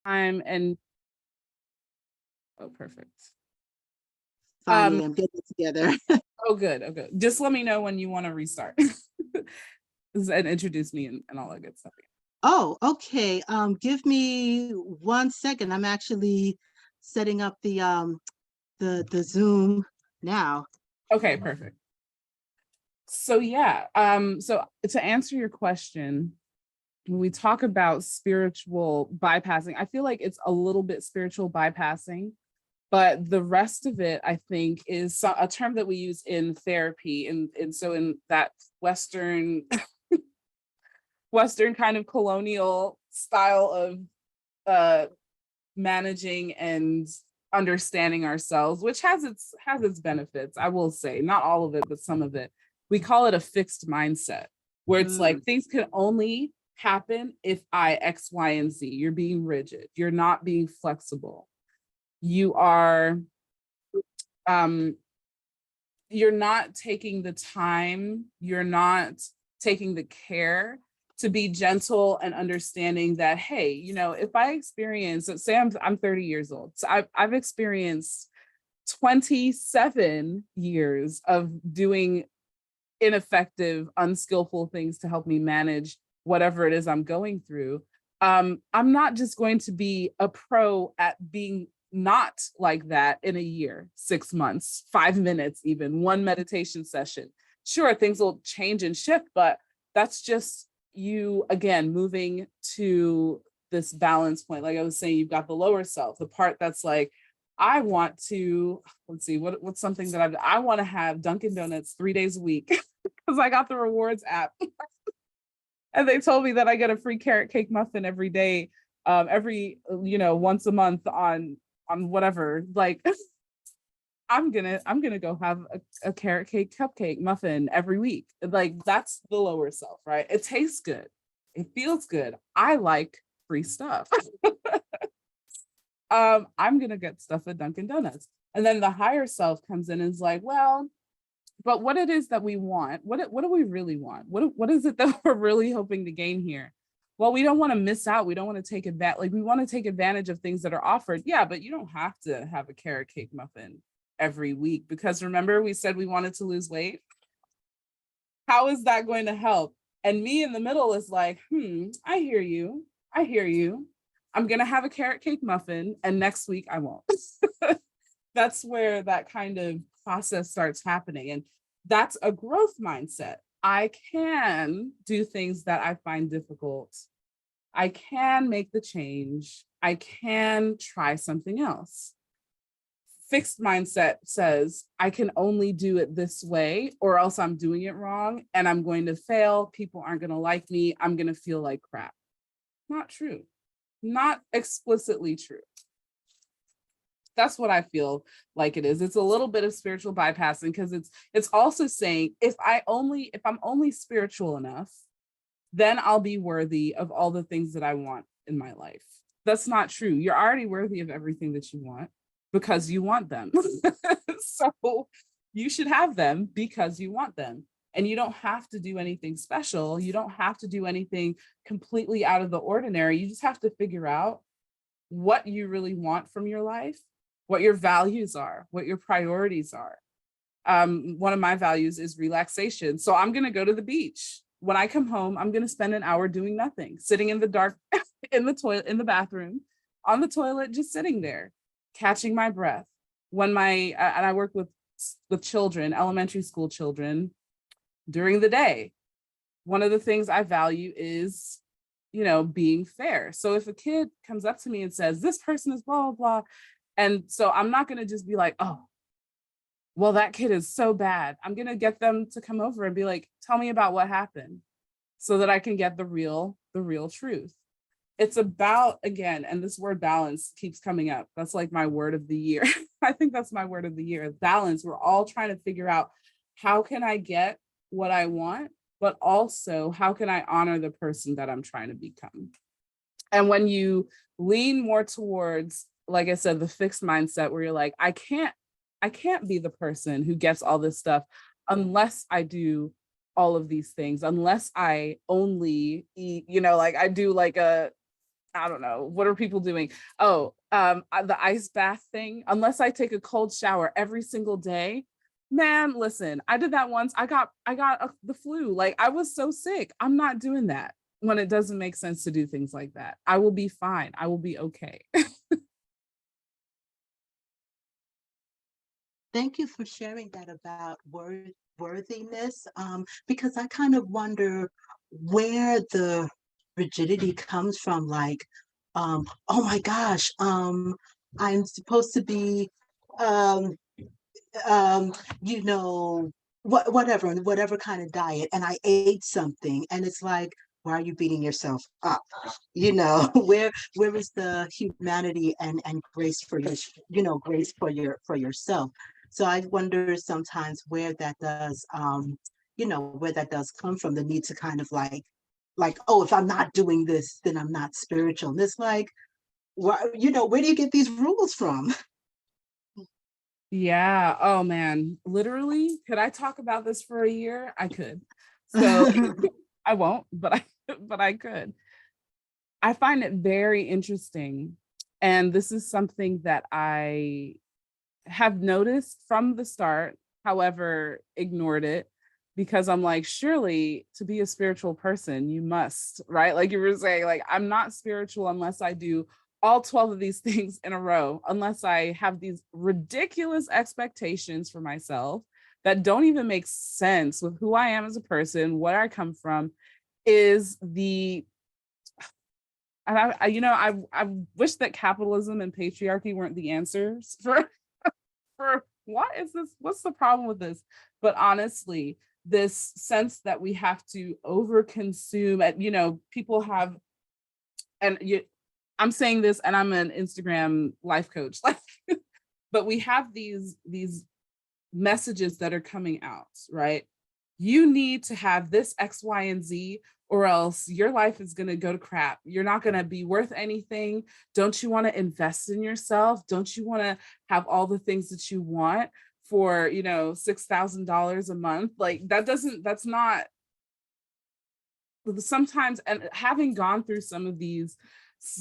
time and oh, perfect. Finally, I'm getting it together. Oh, good. Oh, good. Just let me know when you want to restart and introduce me and all that good stuff. Oh, okay. Give me 1 second. I'm actually setting up the Zoom now. Okay, perfect. So yeah, so to answer your question, when we talk about spiritual bypassing, I feel like it's a little bit spiritual bypassing, but the rest of it, I think, is a term that we use in therapy, and so in that Western Western kind of colonial style of uh, managing and understanding ourselves, which has its benefits. I will say, not all of it, but some of it. We call it a fixed mindset, where it's Mm, like things can only happen if I X, Y, and Z. You're being rigid. You're not being flexible. You are um you're not taking the time, you're not taking the care to be gentle and understanding that, hey, if I experience, so say I'm 30 years old, so I've experienced 27 years of doing ineffective, unskillful things to help me manage whatever it is I'm going through. I'm not just going to be a pro at being not like that in a year, 6 months, 5 minutes, even one meditation session. Sure, things will change and shift, but that's just you again moving to this balance point. Like I was saying, you've got the lower self, the part that's like, I want to, let's see, what's something that I want to have Dunkin' Donuts 3 days a week because I got the rewards app and they told me that I get a free carrot cake muffin every day, every once a month on whatever. Like I'm gonna go have a carrot cake cupcake muffin every week. Like that's the lower self, right? It tastes good, it feels good. I like free stuff. I'm gonna get stuff at Dunkin' Donuts. And then the higher self comes in and is like, well, but what it is that we want, what do we really want? What is it that we're really hoping to gain here? Well, we don't want to miss out. We don't want to take advantage. Like we want to take advantage of things that are offered. Yeah, but you don't have to have a carrot cake muffin every week because remember we said we wanted to lose weight. How is that going to help? And me in the middle is like, I hear you. I hear you. I'm gonna have a carrot cake muffin, and next week I won't. That's where that kind of process starts happening. And that's a growth mindset. I can do things that I find difficult. I can make the change. I can try something else. Fixed mindset says, I can only do it this way, or else I'm doing it wrong and I'm going to fail. People aren't going to like me. I'm going to feel like crap. Not true. Not explicitly true. That's what I feel like it is. It's a little bit of spiritual bypassing because it's also saying if I'm only spiritual enough, then I'll be worthy of all the things that I want in my life. That's not true. You're already worthy of everything that you want because you want them. So you should have them because you want them. And you don't have to do anything special. You don't have to do anything completely out of the ordinary. You just have to figure out what you really want from your life, what your values are, what your priorities are. One of my values is relaxation. So I'm going to go to the beach. When I come home, I'm going to spend an hour doing nothing, sitting in the dark, in the toilet, in the bathroom, on the toilet, just sitting there, catching my breath. And I work with children, elementary school children during the day. One of the things I value is, being fair. So if a kid comes up to me and says, this person is blah, blah, blah. And so I'm not going to just be like, oh, well, that kid is so bad. I'm going to get them to come over and be like, tell me about what happened so that I can get the real truth. It's about, again, and this word balance keeps coming up. That's like my word of the year. I think that's my word of the year, balance. We're all trying to figure out how can I get what I want, but also how can I honor the person that I'm trying to become? And when you lean more towards, like I said, the fixed mindset where you're like, I can't be the person who gets all this stuff unless I do all of these things, unless I only eat, like I do like a I don't know. What are people doing? Oh, the ice bath thing. Unless I take a cold shower every single day, man, listen, I did that once. I got the flu. Like I was so sick. I'm not doing that when it doesn't make sense to do things like that. I will be fine. I will be okay. Thank you for sharing that about worthiness, because I kind of wonder where the rigidity comes from. Like, oh my gosh, I'm supposed to be, um, um, you know, whatever kind of diet, and I ate something, and it's like, why are you beating yourself up? Where is the humanity and grace for grace for yourself? So I wonder sometimes where that does, where that does come from, the need to kind of like, oh, if I'm not doing this, then I'm not spiritual. And it's like, where do you get these rules from? Yeah. Oh man. Literally, could I talk about this for a year? I could. So I won't, but I but I could. I find it very interesting. And this is something that I have noticed from the start, however, ignored it because I'm like, surely to be a spiritual person, you must, right? Like you were saying, like, I'm not spiritual unless I do all 12 of these things in a row, unless I have these ridiculous expectations for myself that don't even make sense with who I am as a person, where I come from, is the and I wish that capitalism and patriarchy weren't the answers for what is this? What's the problem with this? But honestly, this sense that we have to overconsume, and people have, and I'm saying this, and I'm an Instagram life coach, like, but we have these messages that are coming out, right? You need to have this X, Y, and Z, or else your life is going to go to crap. You're not going to be worth anything. Don't you want to invest in yourself? Don't you want to have all the things that you want for, $6,000 a month? Like that's not sometimes, and having gone through some of these,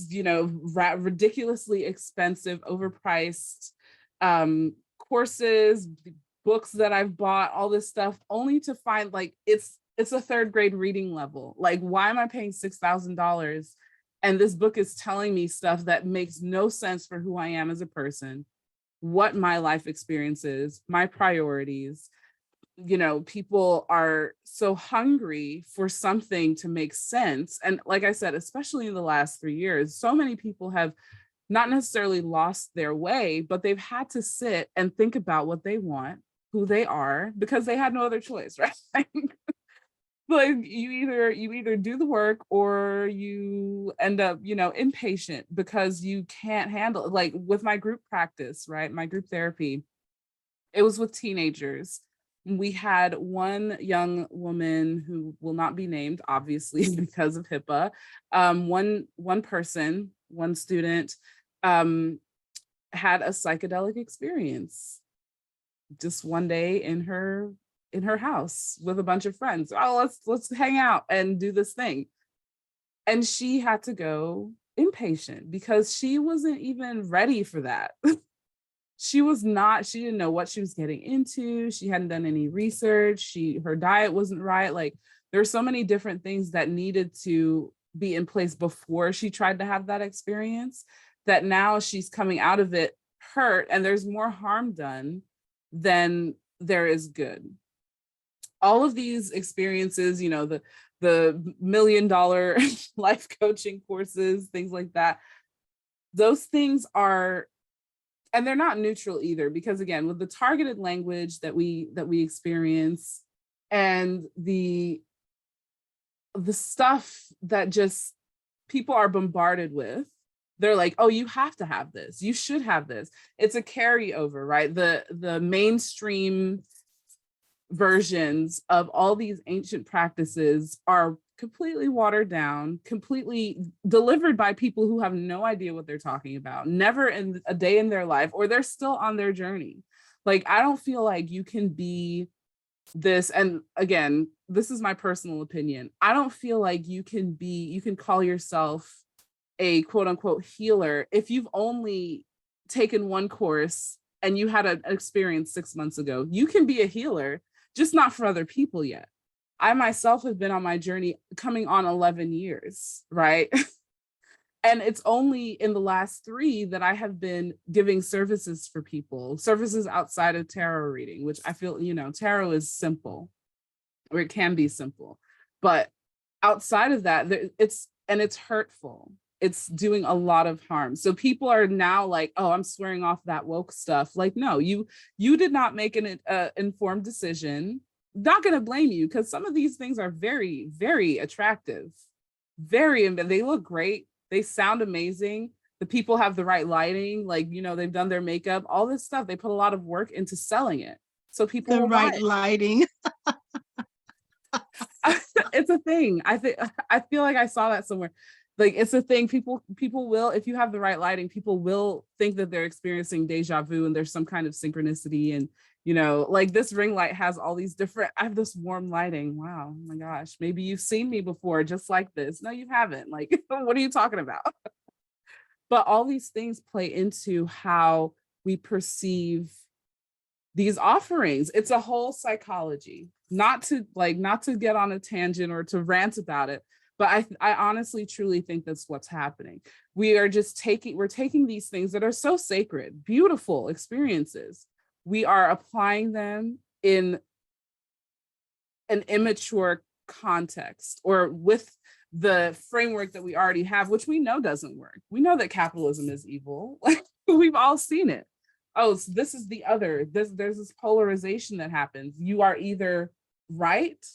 ridiculously expensive, overpriced courses, books that I've bought, all this stuff, only to find like it's a third grade reading level. Like, why am I paying $6,000? And this book is telling me stuff that makes no sense for who I am as a person, what my life experience is, my priorities. People are so hungry for something to make sense. And like I said, especially in the last 3 years, so many people have not necessarily lost their way, but they've had to sit and think about what they want, who they are, because they had no other choice, right? Like you either do the work or you end up, impatient because you can't handle it. Like with my group practice, right? My group therapy, it was with teenagers. We had one young woman who will not be named, obviously, because of HIPAA. One person, one student, um, had a psychedelic experience just one day in her house with a bunch of friends. Oh, let's hang out and do this thing. And she had to go inpatient because she wasn't even ready for that. She didn't know what she was getting into. She hadn't done any research. Her diet wasn't right. Like there were so many different things that needed to be in place before she tried to have that experience, that now she's coming out of it hurt, and there's more harm done than there is good. All of these experiences, the $1 million life coaching courses, things like that, those things are, and they're not neutral either, because again, with the targeted language that we experience, and the stuff that just people are bombarded with, they're like, oh, you have to have this, you should have this. It's a carryover, right? The mainstream versions of all these ancient practices are completely watered down, completely delivered by people who have no idea what they're talking about, never in a day in their life, or they're still on their journey. Like, I don't feel like you can be this, and again, this is my personal opinion. I don't feel like you can call yourself a quote unquote healer if you've only taken one course and you had an experience 6 months ago. You can be a healer, just not for other people yet. I myself have been on my journey coming on 11 years, right? And it's only in the last 3 that I have been giving services for people, services outside of tarot reading, which I feel, tarot is simple, or it can be simple. But outside of that, it's hurtful. It's doing a lot of harm. So people are now like, oh, I'm swearing off that woke stuff. Like, no, you did not make an informed decision. Not going to blame you, because some of these things are very, very attractive. They look great. They sound amazing. The people have the right lighting, like, they've done their makeup, all this stuff. They put a lot of work into selling it. So people The will buy right it. lighting. It's a thing. I feel like I saw that somewhere. Like, it's a thing. People will, if you have the right lighting, people will think that they're experiencing deja vu and there's some kind of synchronicity. And like, this ring light has all these different, I have this warm lighting. Wow, oh my gosh, maybe you've seen me before just like this. No, you haven't. Like, what are you talking about? But all these things play into how we perceive these offerings. It's a whole psychology. Not to get on a tangent or to rant about it, but I honestly truly think that's what's happening. We're taking these things that are so sacred, beautiful experiences. We are applying them in an immature context, or with the framework that we already have, which we know doesn't work. We know that capitalism is evil. Like, we've all seen it. Oh, so this is the other. There's this polarization that happens. You are either right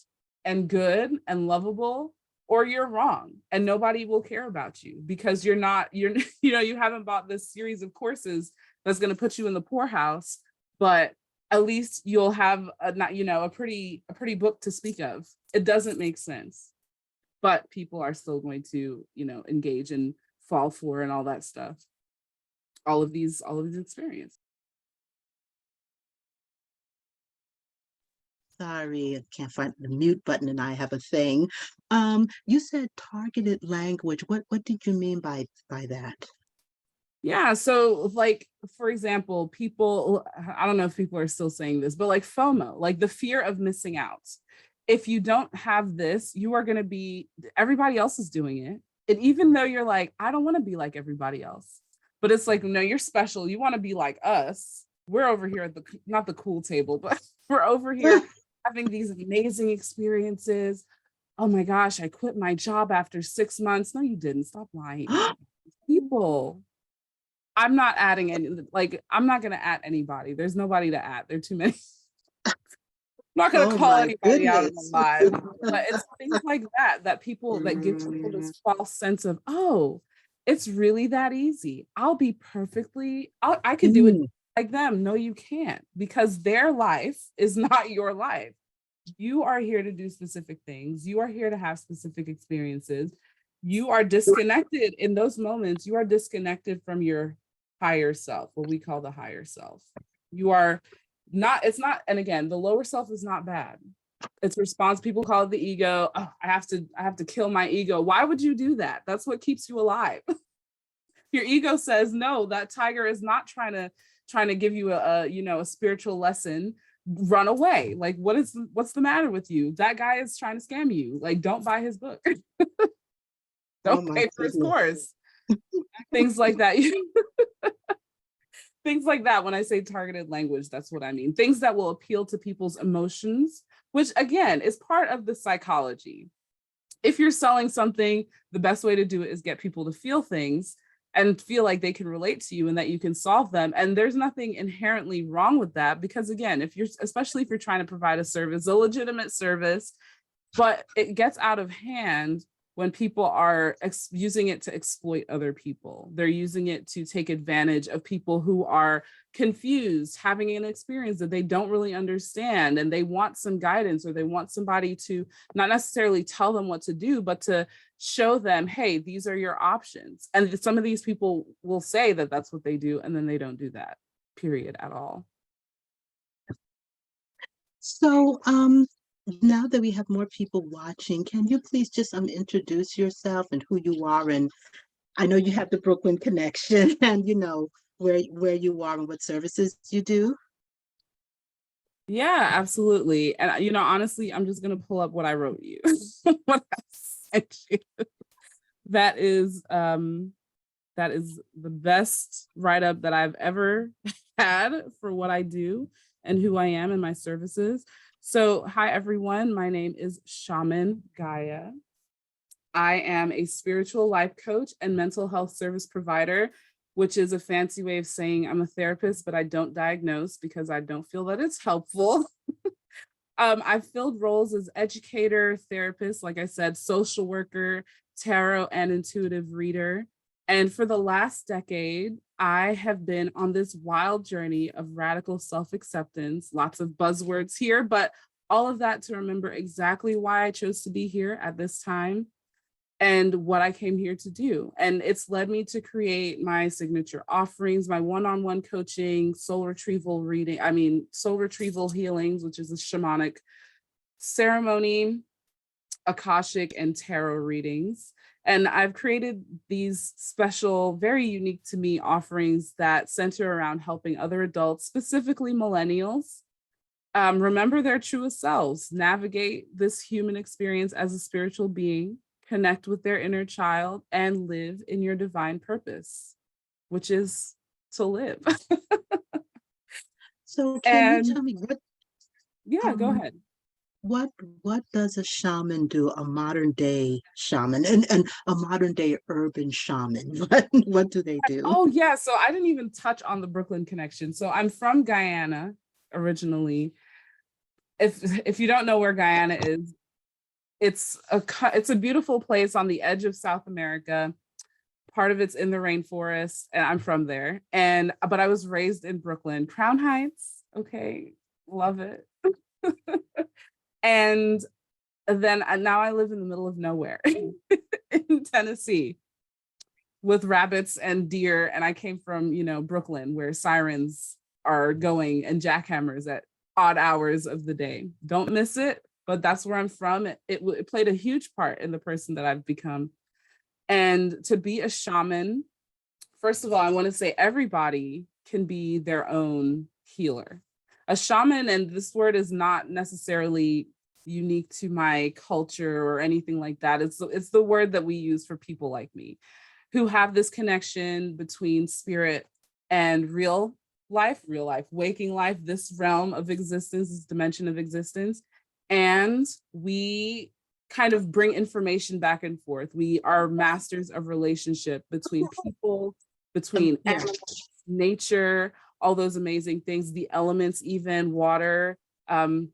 and good and lovable, or you're wrong and nobody will care about you, because you haven't bought this series of courses that's going to put you in the poorhouse, but at least you'll have a pretty book to speak of. It doesn't make sense, but people are still going to engage and fall for and all that stuff, all of these experiences. Sorry, I can't find the mute button and I have a thing. You said targeted language. What did you mean by that? Yeah, so like, for example, people, I don't know if people are still saying this, but like FOMO, like the fear of missing out. If you don't have this, you are going to be, everybody else is doing it. And even though you're like, I don't want to be like everybody else, but it's like, no, you're special. You want to be like us. We're over here at not the cool table, but we're over here having these amazing experiences. Oh my gosh, I quit my job after 6 months. No, you didn't. Stop lying. People. I'm not adding any, like, I'm not going to add anybody. There's nobody to add. There are too many. I'm not going to Oh call my anybody out in the goodness. live, but it's things like that that give people this false sense of, oh, it's really that easy. I could do it Mm. like them. No, you can't, because their life is not your life. You are here to do specific things. You are here to have specific experiences. You are disconnected in those moments. You are disconnected from your higher self, what we call the higher self. You are not, it's not, and again, the lower self is not bad. It's response. People call it the ego. Oh, I have to kill my ego. Why would you do that? That's what keeps you alive. Your ego says, no, that tiger is not trying to give you a spiritual lesson. Run away. Like, what's the matter with you? That guy is trying to scam you. Like, don't buy his book. Oh Don't my pay for his goodness. course. Things like that. Things like that. When I say targeted language, that's what I mean. Things that will appeal to people's emotions, which again is part of the psychology. If you're selling something, the best way to do it is get people to feel things and feel like they can relate to you and that you can solve them. And there's nothing inherently wrong with that, because again, especially if you're trying to provide a service, a legitimate service, but it gets out of hand when people are using it to exploit other people. They're using it to take advantage of people who are confused, having an experience that they don't really understand, and they want some guidance, or they want somebody to not necessarily tell them what to do, but to show them, hey, these are your options. And some of these people will say that that's what they do, and then they don't do that, period, at all. So, now that we have more people watching, can you please just introduce yourself and who you are and I know you have the Brooklyn connection and you know where you are and what services you do. Yeah, absolutely. And honestly, I'm just gonna pull up what I wrote you. What I sent you. That is that is the best write-up that I've ever had for what I do and who I am and my services. So, hi everyone. My name is Shaman Gaia. I am a spiritual life coach and mental health service provider, which is a fancy way of saying I'm a therapist, but I don't diagnose because I don't feel that it's helpful. I've filled roles as educator, therapist, like I said, social worker, tarot, and intuitive reader. And for the last decade, I have been on this wild journey of radical self acceptance, lots of buzzwords here, but all of that to remember exactly why I chose to be here at this time and what I came here to do. And it's led me to create my signature offerings, my one-on-one coaching, soul retrieval healings, which is a shamanic ceremony, Akashic and tarot readings. And I've created these special, very unique to me offerings that center around helping other adults, specifically millennials, remember their truest selves, navigate this human experience as a spiritual being, connect with their inner child, and live in your divine purpose, which is to live. So can you And tell me what yeah, go um ahead. what what does a shaman do, a modern day shaman and a modern day urban shaman? What do they do? Oh, yeah. So I didn't even touch on the Brooklyn connection. So I'm from Guyana originally. If you don't know where Guyana is, it's a beautiful place on the edge of South America. Part of it's in the rainforest, and I'm from there. And but I was raised in Brooklyn, Crown Heights. Okay, love it. And then now I live in the middle of nowhere in Tennessee with rabbits and deer. And I came from, Brooklyn, where sirens are going and jackhammers at odd hours of the day. Don't miss it, but that's where I'm from. It played a huge part in the person that I've become. And to be a shaman, first of all, I want to say everybody can be their own healer. A shaman, and this word is not necessarily unique to my culture or anything like that. It's the word that we use for people like me who have this connection between spirit and real life, waking life, this realm of existence, this dimension of existence. And we kind of bring information back and forth. We are masters of relationship between people, between Yeah. animals, nature, all those amazing things, the elements, even water, um,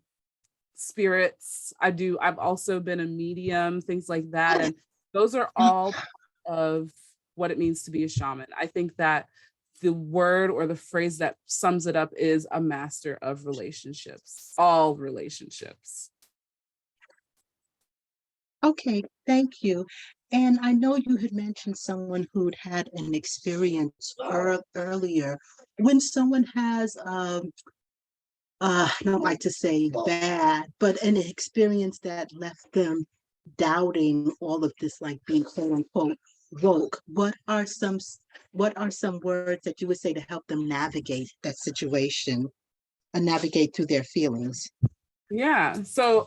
spirits. I've also been a medium, things like that. And those are all of what it means to be a shaman. I think that the word or the phrase that sums it up is a master of relationships, all relationships. Okay, thank you. And I know you had mentioned someone who'd had an experience earlier. When someone has, I don't like to say bad, but an experience that left them doubting all of this, like being quote unquote woke, what are some words that you would say to help them navigate that situation and navigate through their feelings? Yeah. So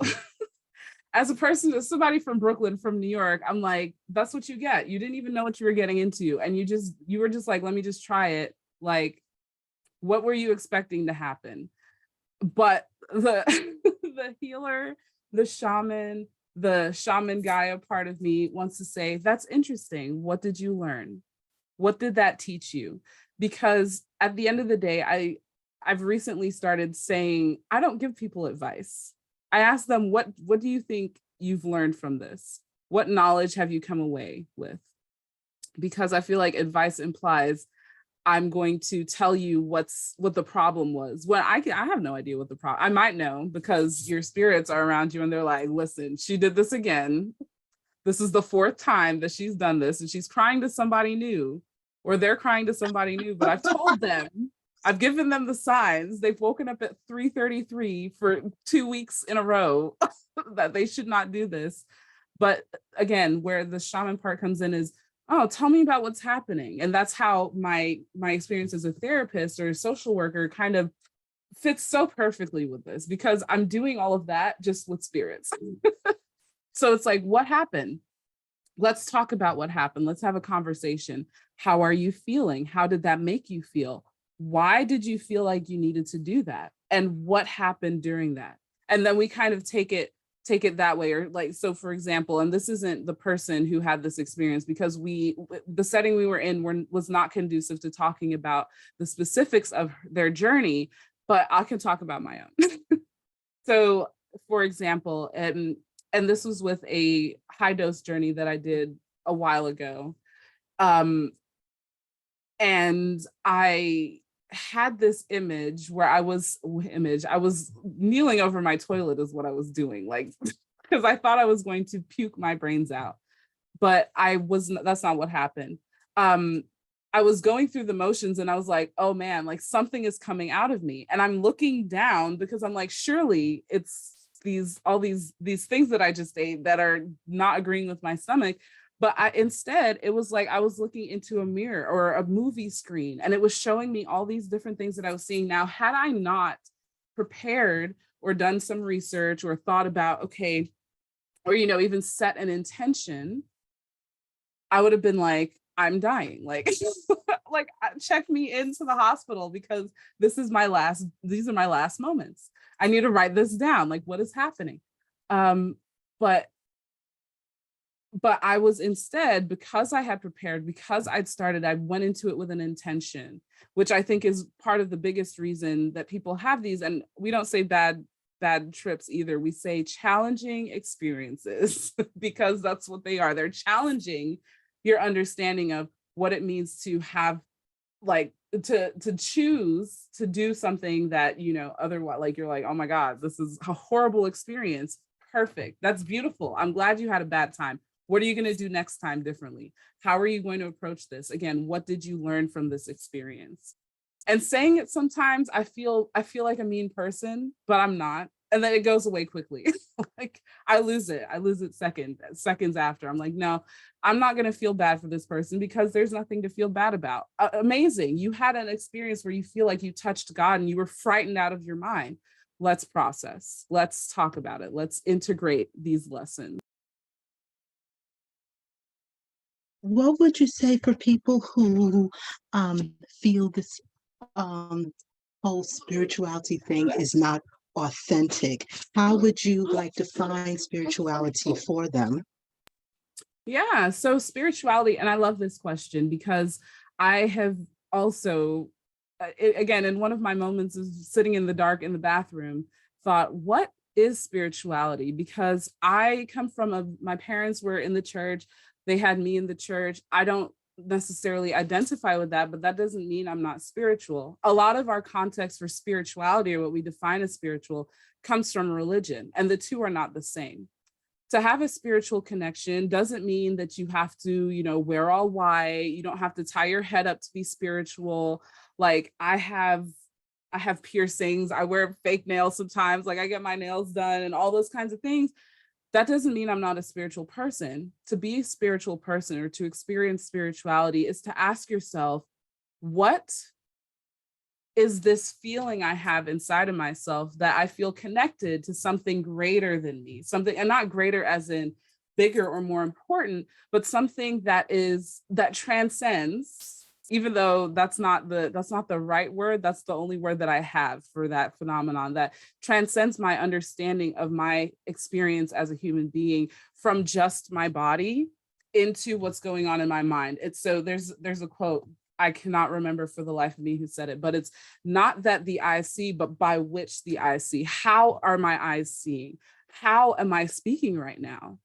as a person, as somebody from Brooklyn, from New York, I'm like, that's what you get. You didn't even know what you were getting into. And you were just like, let me just try it. Like, what were you expecting to happen? But the the healer, the shaman Gaia part of me wants to say, that's interesting. What did you learn? What did that teach you? Because at the end of the day, I've recently started saying I don't give people advice. I ask them, what do you think you've learned from this? What knowledge have you come away with? Because I feel like advice implies I'm going to tell you what the problem was. When I have no idea what the problem. I might know because your spirits are around you and they're like, listen, she did this again. This is the fourth time that she's done this, and she's crying to somebody new, or they're crying to somebody new. But I've told them, I've given them the signs. They've woken up at 3:33 for 2 weeks in a row that they should not do this. But again, where the shaman part comes in is, oh, tell me about what's happening. And that's how my experience as a therapist or a social worker kind of fits so perfectly with this, because I'm doing all of that just with spirits. So it's like, what happened? Let's talk about what happened. Let's have a conversation. How are you feeling? How did that make you feel? Why did you feel like you needed to do that? And what happened during that? And then we kind of take it that way. Or like, so for example, and this isn't the person who had this experience, because the setting we were in was not conducive to talking about the specifics of their journey, but I can talk about my own. So for example, and this was with a high dose journey that I did a while ago. And I had this image where I was kneeling over my toilet is what I was doing, like, because I thought I was going to puke my brains out, but that's not what happened. I was going through the motions and I was like, oh man, like something is coming out of me. And I'm looking down because I'm like, surely it's all these things that I just ate that are not agreeing with my stomach. But instead, it was like I was looking into a mirror or a movie screen, and it was showing me all these different things that I was seeing. Now, had I not prepared or done some research or thought about, okay, or, even set an intention, I would have been like, I'm dying. Like, like check me into the hospital, because these are my last moments. I need to write this down. Like, what is happening? But I was instead, because I had prepared, because I'd started, I went into it with an intention, which I think is part of the biggest reason that people have these. And we don't say bad trips either. We say challenging experiences because that's what they are. They're challenging your understanding of what it means to have, like, to choose to do something that, otherwise, like, you're like, oh my God, this is a horrible experience. Perfect. That's beautiful. I'm glad you had a bad time. What are you going to do next time differently? How are you going to approach this? Again, what did you learn from this experience? And saying it sometimes, I feel like a mean person, but I'm not. And then it goes away quickly. Like I lose it seconds after. I'm like, no, I'm not going to feel bad for this person, because there's nothing to feel bad about. Amazing. You had an experience where you feel like you touched God and you were frightened out of your mind. Let's process. Let's talk about it. Let's integrate these lessons. What would you say for people who feel this um, whole spirituality thing is not authentic? How would you like define spirituality for them? Yeah, so spirituality, and I love this question because I have also, again, in one of my moments of sitting in the dark in the bathroom, thought, what is spirituality? Because I come from my parents were in the church, they had me in the church. I don't necessarily identify with that, but that doesn't mean I'm not spiritual. A lot of our context for spirituality, or what we define as spiritual, comes from religion, and the two are not the same. To have a spiritual connection doesn't mean that you have to, wear all white. You don't have to tie your head up to be spiritual. Like I have piercings. I wear fake nails sometimes. Like I get my nails done and all those kinds of things. That doesn't mean I'm not a spiritual person. To be a spiritual person or to experience spirituality is to ask yourself, what is this feeling I have inside of myself that I feel connected to something greater than me, something, and not greater as in bigger or more important, but something that transcends, even though that's not the right word. That's the only word that I have for that phenomenon, that transcends my understanding of my experience as a human being from just my body into what's going on in my mind. It's so there's a quote, I cannot remember for the life of me who said it, but it's not that the eyes see, but by which the eyes see. How are my eyes seeing? How am I speaking right now?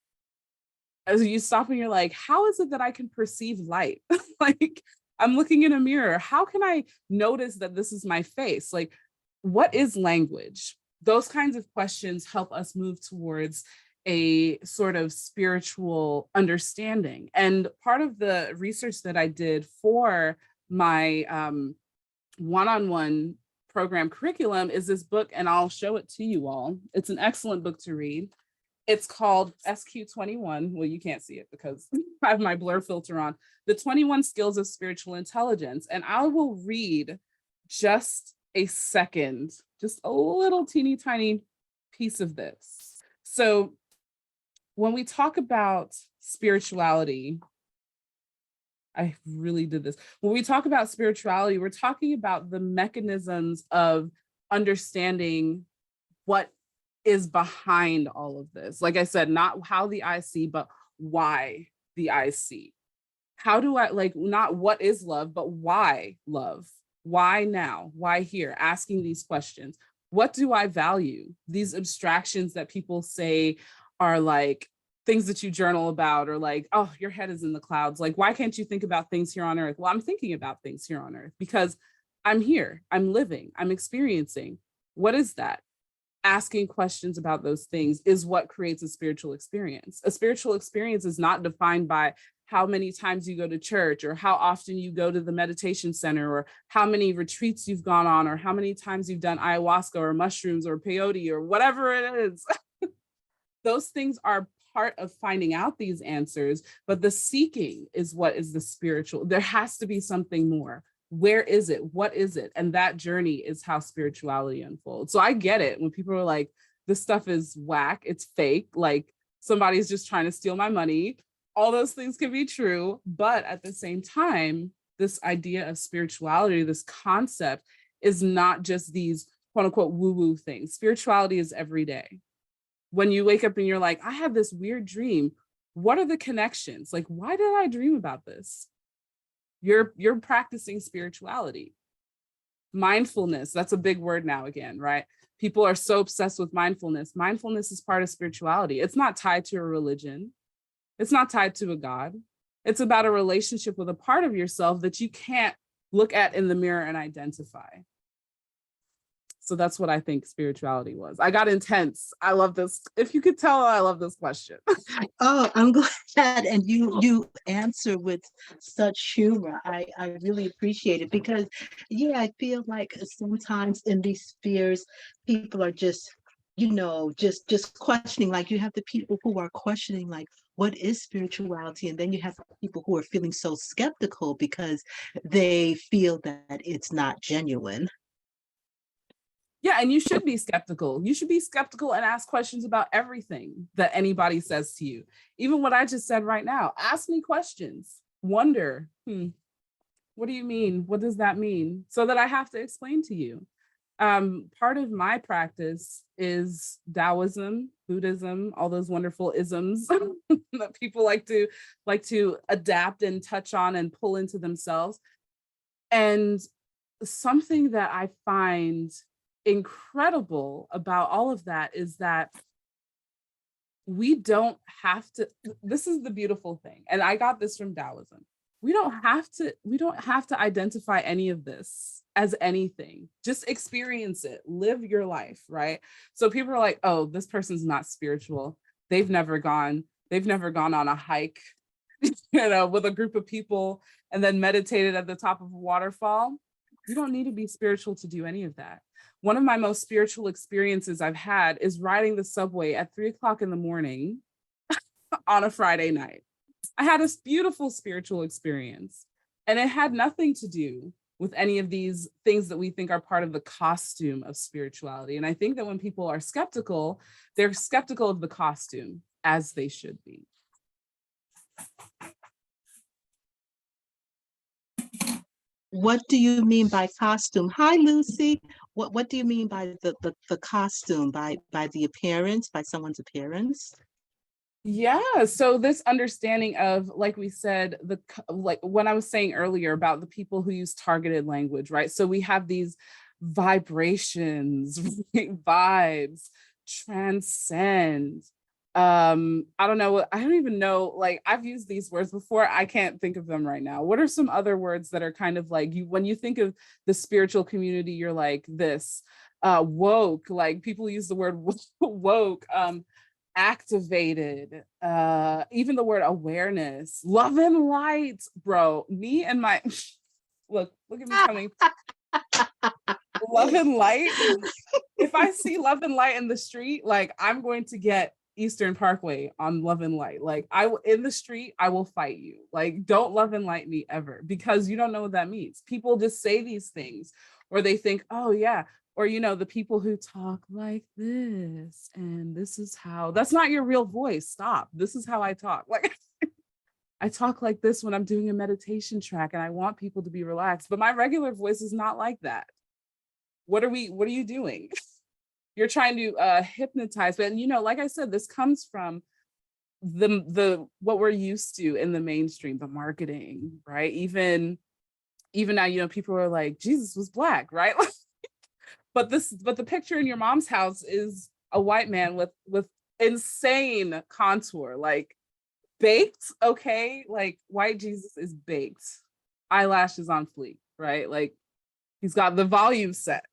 As you stop and you're like, how is it that I can perceive light? Like I'm looking in a mirror. How can I notice that this is my face? Like, what is language? Those kinds of questions help us move towards a sort of spiritual understanding. And part of the research that I did for my one-on-one program curriculum is this book, and I'll show it to you all. It's an excellent book to read. It's called SQ21. Well, you can't see it because I have my blur filter on. The 21 Skills of Spiritual Intelligence. And I will read just a second, just a little teeny tiny piece of this. So when we talk about spirituality, I really did this. When we talk about spirituality, we're talking about the mechanisms of understanding what is behind all of this. Like I said, not how the eyes see, but why the eyes see. How do I, like, not what is love, but why love? Why now? Why here? Asking these questions. What do I value? These abstractions that people say are like things that you journal about, or like, oh, your head is in the clouds. Like, why can't you think about things here on earth? Well, I'm thinking about things here on earth because I'm here, I'm living, I'm experiencing. What is that? Asking questions about those things is what creates a spiritual experience. A spiritual experience is not defined by how many times you go to church, or how often you go to the meditation center, or how many retreats you've gone on, or how many times you've done ayahuasca or mushrooms or peyote or whatever it is. Those things are part of finding out these answers, but the seeking is what is the spiritual. There has to be something more. Where is it? What is it? And that journey is how spirituality unfolds. So I get it when people are like, this stuff is whack, it's fake, like somebody's just trying to steal my money. All those things can be true, but at the same time, this idea of spirituality, this concept, is not just these quote unquote woo-woo things. Spirituality is every day. When you wake up and you're like, I had this weird dream, what are the connections? Like, why did I dream about this? You're practicing spirituality. Mindfulness, that's a big word now again, right? People are so obsessed with mindfulness. Mindfulness is part of spirituality. It's not tied to a religion. It's not tied to a God. It's about a relationship with a part of yourself that you can't look at in the mirror and identify. So that's what I think spirituality was. I got intense. I love this. If you could tell, I love this question. Oh, I'm glad, and you answer with such humor. I really appreciate it because, yeah, I feel like sometimes in these spheres, people are just, just questioning. Like you have the people who are questioning, like, what is spirituality, and then you have people who are feeling so skeptical because they feel that it's not genuine. Yeah, and you should be skeptical. You should be skeptical and ask questions about everything that anybody says to you. Even what I just said right now, ask me questions. Wonder, what do you mean? What does that mean? So that I have to explain to you. Part of my practice is Taoism, Buddhism, all those wonderful isms that people like to adapt and touch on and pull into themselves. And something that I find incredible about all of that is that we don't have to, this is the beautiful thing, and I got this from Taoism. We don't have to identify any of this as anything. Just experience it, live your life, right? So people are like, oh, this person's not spiritual. They've never gone on a hike, with a group of people and then meditated at the top of a waterfall. You don't need to be spiritual to do any of that. One of my most spiritual experiences I've had is riding the subway at 3 o'clock in the morning on a Friday night. I had a beautiful spiritual experience, and it had nothing to do with any of these things that we think are part of the costume of spirituality. And I think that when people are skeptical, they're skeptical of the costume, as they should be. What do you mean by costume? Hi, Lucy. What do you mean by the costume? By the appearance, by someone's appearance? Yeah, so this understanding of, like we said, like what I was saying earlier about the people who use targeted language, right? So we have these vibrations, vibes, transcend. I don't even know, like I've used these words before. I can't think of them right now. What are some other words that are kind of like, you when you think of the spiritual community, you're like this, woke, like people use the word woke, activated, even the word awareness, love and light, bro. Me and my look at me coming. Love and light. If I see love and light in the street, like I'm going to get Eastern Parkway on Love and Light. Like in the street, I will fight you. Like, don't love and light me ever, because you don't know what that means. People just say these things, or they think, oh yeah, or the people who talk like this, and this is how, that's not your real voice. Stop. This is how I talk. Like I talk like this when I'm doing a meditation track and I want people to be relaxed, but my regular voice is not like that. What are you doing? You're trying to hypnotize. But like I said, this comes from the what we're used to in the mainstream, the marketing, right? Even now, people are like, Jesus was black, right? but the picture in your mom's house is a white man with insane contour, like baked, okay? Like white Jesus is baked, eyelashes on fleek, right? Like he's got the volume set.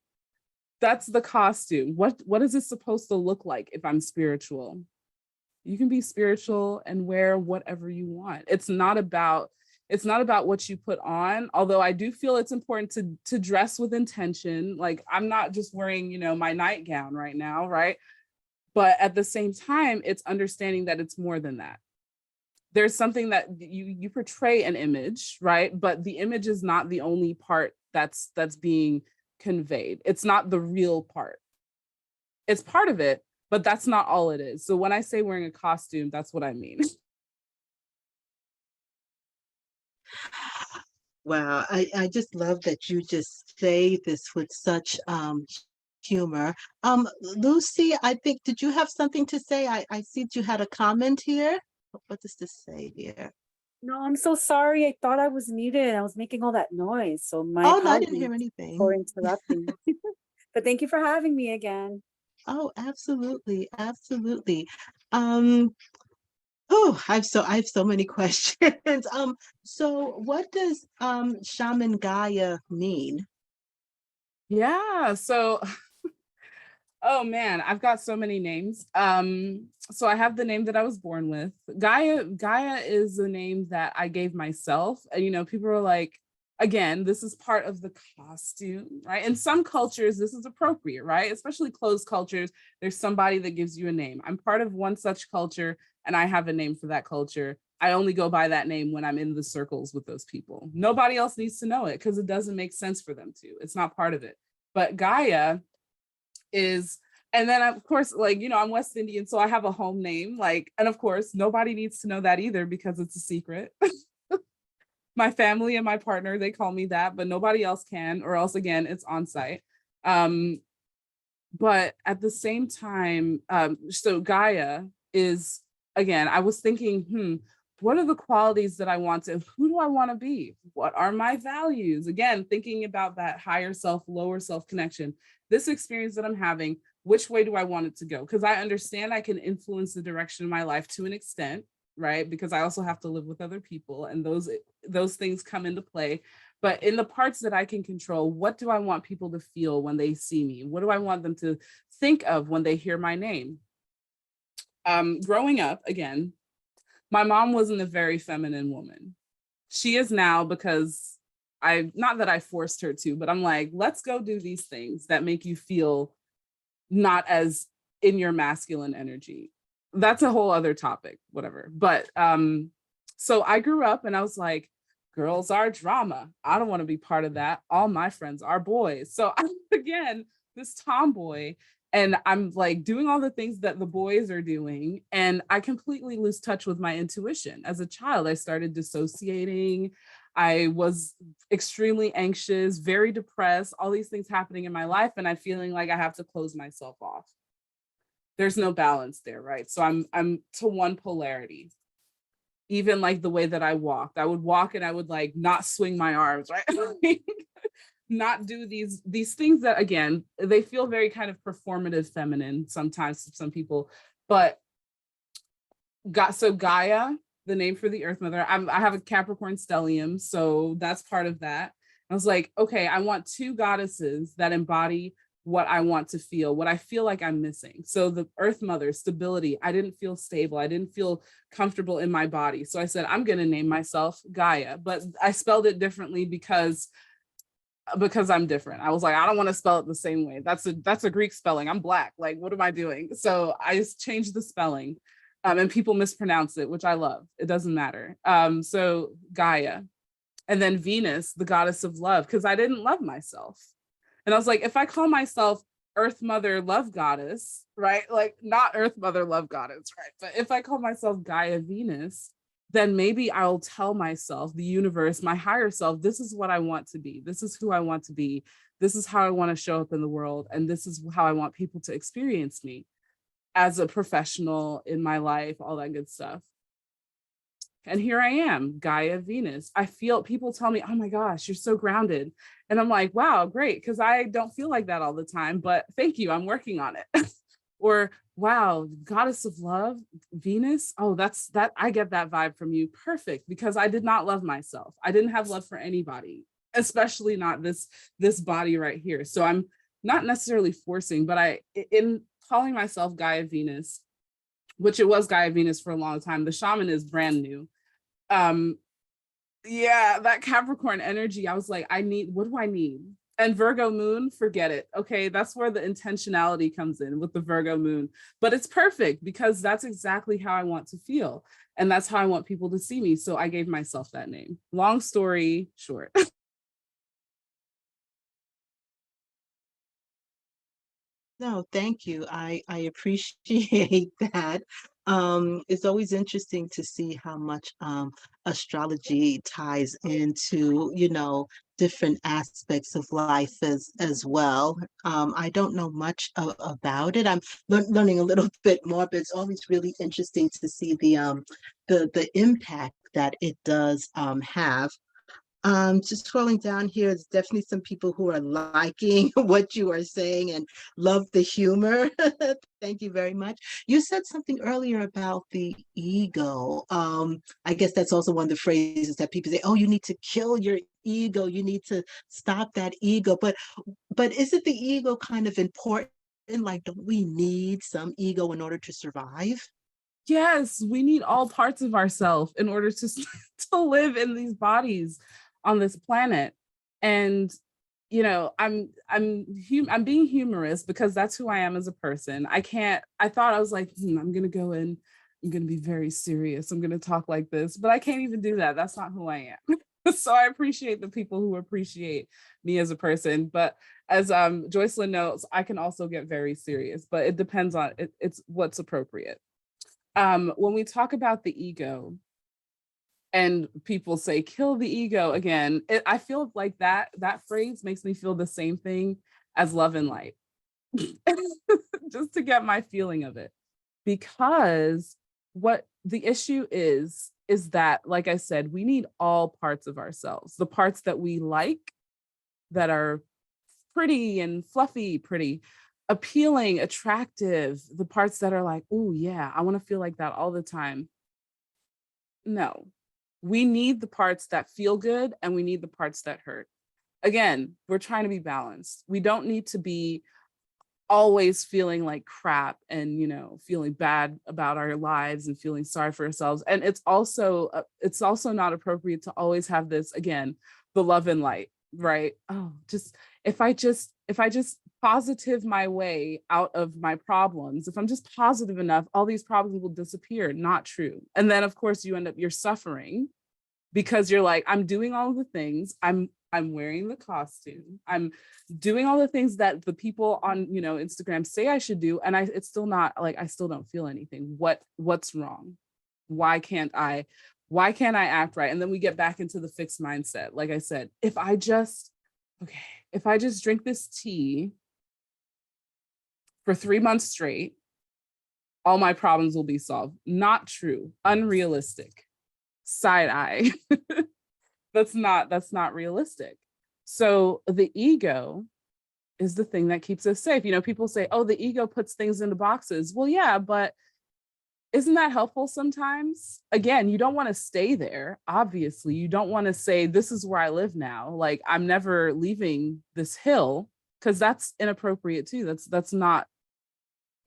That's the costume. What is it supposed to look like if I'm spiritual? You can be spiritual and wear whatever you want. It's not about what you put on, although I do feel it's important to dress with intention. Like I'm not just wearing, my nightgown right now, right? But at the same time, it's understanding that it's more than that. There's something that you portray an image, right? But the image is not the only part that's being conveyed. It's not the real part. It's part of it, but that's not all it is. So when I say wearing a costume, that's what I mean. Wow, I just love that you just say this with such humor. Lucy, I think, did you have something to say? I see that you had a comment here. What does this say here? No, I'm so sorry. I thought I was muted. I was making all that noise. So my Oh, no, I didn't hear apologies for anything. interrupting. But thank you for having me again. Oh, absolutely, absolutely. Um, oh, I have so many questions. So what does Shaman Gaia mean? Yeah. So, oh man, I've got so many names. So I have the name that I was born with. Gaia is the name that I gave myself. And people are like, again, this is part of the costume, right? In some cultures, this is appropriate, right? Especially closed cultures, there's somebody that gives you a name. I'm part of one such culture, and I have a name for that culture. I only go by that name when I'm in the circles with those people. Nobody else needs to know it because it doesn't make sense for them to. It's not part of it. But Gaia is, and then of course, like, I'm West Indian, so I have a home name, like, and of course nobody needs to know that either because it's a secret. My family and my partner, they call me that, but nobody else can, or else again, it's on site. um but at the same time, so Gaia is, again, I was thinking, what are the qualities that I want to, who do I want to be? What are my values? Again, thinking about that higher self, lower self connection, this experience that I'm having, which way do I want it to go? Because I understand I can influence the direction of my life to an extent, right? Because I also have to live with other people, and those things come into play. But in the parts that I can control, what do I want people to feel when they see me? What do I want them to think of when they hear my name? Growing up, again, my mom wasn't a very feminine woman. She is now, because not that I forced her to, but I'm like, let's go do these things that make you feel not as in your masculine energy. That's a whole other topic, whatever. But so I grew up and I was like, girls are drama. I don't want to be part of that. All my friends are boys. So I'm, again, this tomboy, and I'm like doing all the things that the boys are doing. And I completely lose touch with my intuition. As a child, I started dissociating. I was extremely anxious, very depressed, all these things happening in my life. And I'm feeling like I have to close myself off. There's no balance there, right? So I'm to one polarity. Even like the way that I walked, I would walk and I would like not swing my arms, right? Like, not do these things that, again, they feel very kind of performative feminine sometimes to some people. But so Gaia, the name for the Earth Mother, I have a Capricorn stellium, so that's part of that. I was like, okay, I want two goddesses that embody what I want to feel, what I feel like I'm missing. So the Earth Mother, stability. I didn't feel stable. I didn't feel comfortable in my body. So I said, I'm going to name myself Gaia, but I spelled it differently because because I'm different. I was like, I don't want to spell it the same way. That's a Greek spelling. I'm Black. Like, what am I doing? So I just changed the spelling. And people mispronounce it, which I love. It doesn't matter. So Gaia. And then Venus, the goddess of love, because I didn't love myself. And I was like, if I call myself Earth Mother Love Goddess, right? Like not Earth Mother Love Goddess, right? But if I call myself Gaia Venus, then maybe I'll tell myself, the universe, my higher self, this is what I want to be. This is who I want to be. This is how I want to show up in the world. And this is how I want people to experience me as a professional in my life, all that good stuff. And here I am, Gaia Venus. I feel people tell me, oh my gosh, you're so grounded. And I'm like, wow, great. Because I don't feel like that all the time, but thank you. I'm working on it. Or wow, goddess of love, Venus. Oh, that's that. I get that vibe from you. Perfect. Because I did not love myself. I didn't have love for anybody, especially not this body right here. So I'm not necessarily forcing, but in calling myself Gaia Venus, which it was Gaia Venus for a long time. The shaman is brand new. Yeah, that Capricorn energy, I was like, what do I need? And Virgo moon, forget it. Okay, that's where the intentionality comes in with the Virgo moon. But it's perfect because that's exactly how I want to feel. And that's how I want people to see me. So I gave myself that name. Long story short. No, thank you. I appreciate that. It's always interesting to see how much astrology ties into, different aspects of life as well. I don't know much about it. I'm learning a little bit more, but it's always really interesting to see the impact that it does have. Just scrolling down here, there's definitely some people who are liking what you are saying and love the humor. Thank you very much. You said something earlier about the ego. I guess that's also one of the phrases that people say, oh, you need to kill your ego. You need to stop that ego. But isn't the ego kind of important? Like, don't we need some ego in order to survive? Yes, we need all parts of ourselves in order to to live in these bodies on this planet. And I'm being humorous because that's who I am as a person. I thought I was like, I'm gonna go in, I'm gonna be very serious, I'm gonna talk like this, but I can't even do that. That's not who I am. So I appreciate the people who appreciate me as a person. But as Joycelyn knows, I can also get very serious, but it depends on it's what's appropriate. When we talk about the ego and people say kill the ego again, I feel like that phrase makes me feel the same thing as love and light. Just to get my feeling of it, because what the issue is that, like I said, we need all parts of ourselves, the parts that we like, that are pretty and fluffy, pretty appealing, attractive, the parts that are like, oh yeah, I want to feel like that all the time. No, we need the parts that feel good and we need the parts that hurt. Again, we're trying to be balanced. We don't need to be always feeling like crap and feeling bad about our lives and feeling sorry for ourselves. And it's also not appropriate to always have this, again, the love and light, right? Oh, just if I just positive my way out of my problems, if I'm just positive enough, all these problems will disappear. Not true. And then of course you're suffering because you're like, I'm doing all the things, I'm wearing the costume, I'm doing all the things that the people on Instagram say I should do, and it's still not, like, I still don't feel anything. What's wrong? Why can't I act right? And then we get back into the fixed mindset. Like I said, if I just drink this tea for 3 months straight, all my problems will be solved. Not true. Unrealistic. Side eye. That's not realistic. So the ego is the thing that keeps us safe. People say, oh, the ego puts things into boxes. Well, yeah, but isn't that helpful sometimes? Again, you don't want to stay there. Obviously, you don't want to say, this is where I live now. Like, I'm never leaving this hill, because that's inappropriate too. That's not,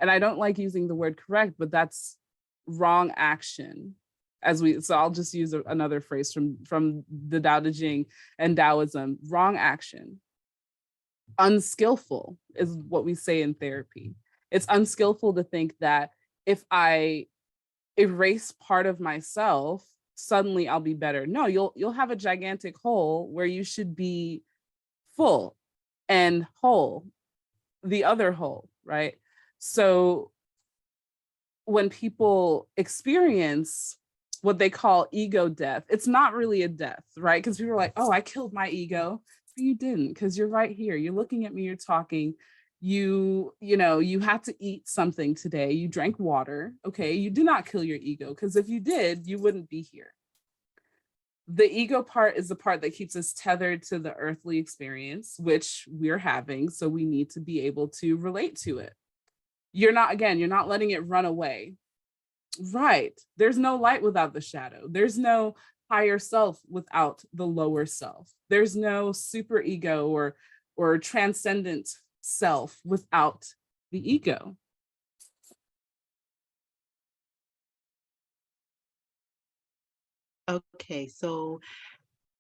and I don't like using the word correct, but that's wrong action. So I'll just use another phrase from the Tao Te Ching and Taoism: wrong action. unskillful, is what we say in therapy. It's unskillful to think that if I erase part of myself, suddenly I'll be better. No, you'll have a gigantic hole where you should be full and whole, the other whole, right? So when people experience what they call ego death, it's not really a death, right? Because people are like, oh, I killed my ego. But you didn't, because you're right here. You're looking at me, you're talking. You had to eat something today. You drank water. Okay. You did not kill your ego, because if you did, you wouldn't be here. The ego part is the part that keeps us tethered to the earthly experience, which we're having. So we need to be able to relate to it. You're not letting it run away. Right. There's no light without the shadow. There's no higher self without the lower self. There's no super ego or transcendent self without the ego. Okay, so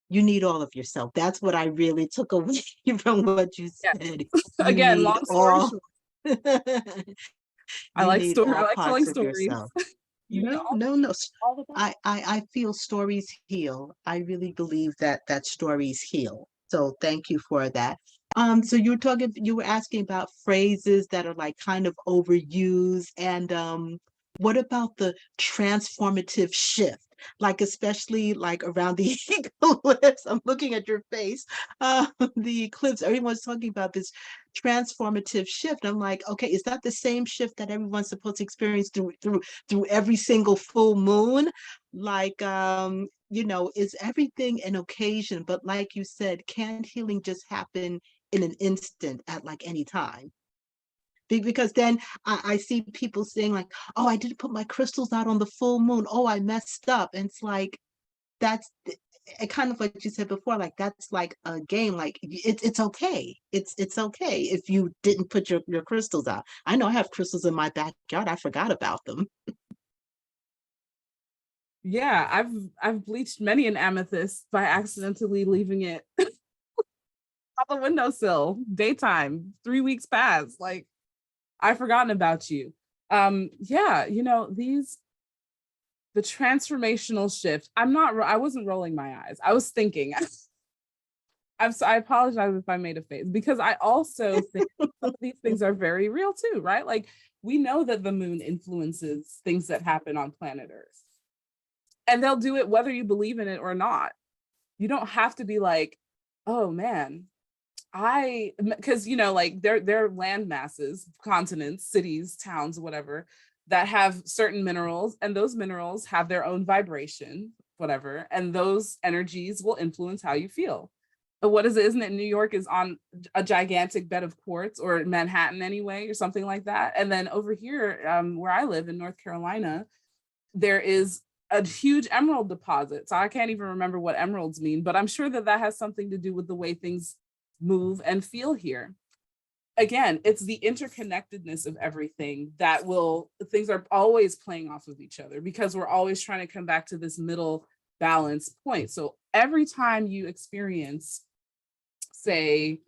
you need all of yourself. That's what I really took away from what you Yeah. said. You Again, need long story all, short, you need I all like telling parts of stories. yourself. You need No, no, no. all the parts. I feel stories heal. I really believe that stories heal. So thank you for that. So you were asking about phrases that are like kind of overused, and what about the transformative shift? Like especially like around the eclipse. I'm looking at your face. The eclipse. Everyone's talking about this transformative shift. I'm like, okay, is that the same shift that everyone's supposed to experience through every single full moon? Like, is everything an occasion? But like you said, can't healing just happen in an instant at like any time? Because then I see people saying like, oh, I didn't put my crystals out on the full moon. Oh, I messed up. And it's like, that's kind of like you said before, like that's like a game. Like it's okay. It's okay if you didn't put your crystals out. I know I have crystals in my backyard. I forgot about them. Yeah, I've bleached many an amethyst by accidentally leaving it on the windowsill, daytime, 3 weeks past. Like, I've forgotten about you. Yeah, the transformational shift. I wasn't rolling my eyes. I was thinking. I apologize if I made a face, because I also think some of these things are very real too, right? Like, we know that the moon influences things that happen on planet Earth, and they'll do it whether you believe in it or not. You don't have to be like, oh man, because like there are land masses, continents, cities, towns, whatever, that have certain minerals, and those minerals have their own vibration, whatever, and those energies will influence how you feel. But what is it? Isn't it New York is on a gigantic bed of quartz, or Manhattan anyway, or something like that? And then over here, where I live in North Carolina, there is a huge emerald deposit. So I can't even remember what emeralds mean, but I'm sure that that has something to do with the way things move and feel here. Again, it's the interconnectedness of everything things are always playing off of each other, because we're always trying to come back to this middle balance point. So every time you experience, say,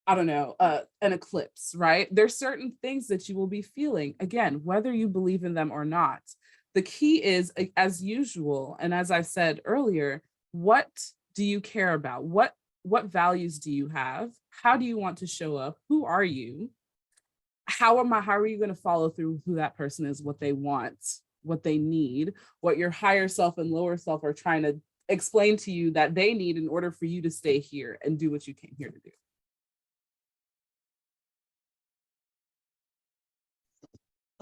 I don't know, an eclipse, right? There's certain things that you will be feeling, again, whether you believe in them or not. The key is, as usual, and as I said earlier, what do you care about? What values do you have? How do you want to show up? Who are you? How are you going to follow through who that person is, what they want, what they need, what your higher self and lower self are trying to explain to you that they need in order for you to stay here and do what you came here to do.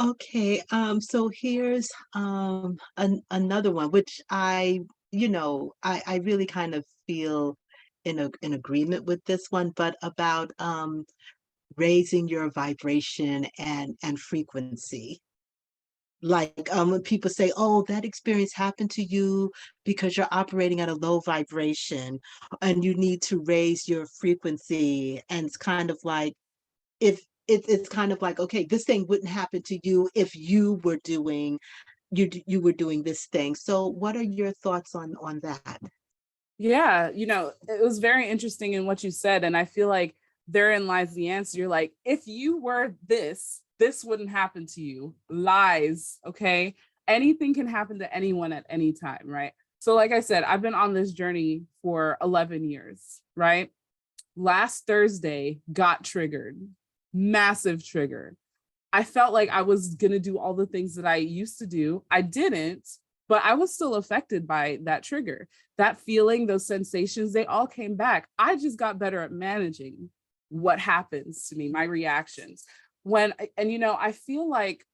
Okay, so here's another one, which I really kind of feel in agreement with this one, but about raising your vibration and frequency. Like when people say, oh, that experience happened to you because you're operating at a low vibration and you need to raise your frequency. And it's kind of like, if it's kind of like, okay, this thing wouldn't happen to you if you were doing this thing. So what are your thoughts on that? Yeah, it was very interesting in what you said. And I feel like therein lies the answer. You're like, if you were this, this wouldn't happen to you. Lies, okay? Anything can happen to anyone at any time, right? So like I said, I've been on this journey for 11 years, right? Last Thursday got triggered, massive trigger. I felt like I was going to do all the things that I used to do. I didn't, but I was still affected by that trigger. That feeling, those sensations, they all came back. I just got better at managing what happens to me, my reactions. And I feel like,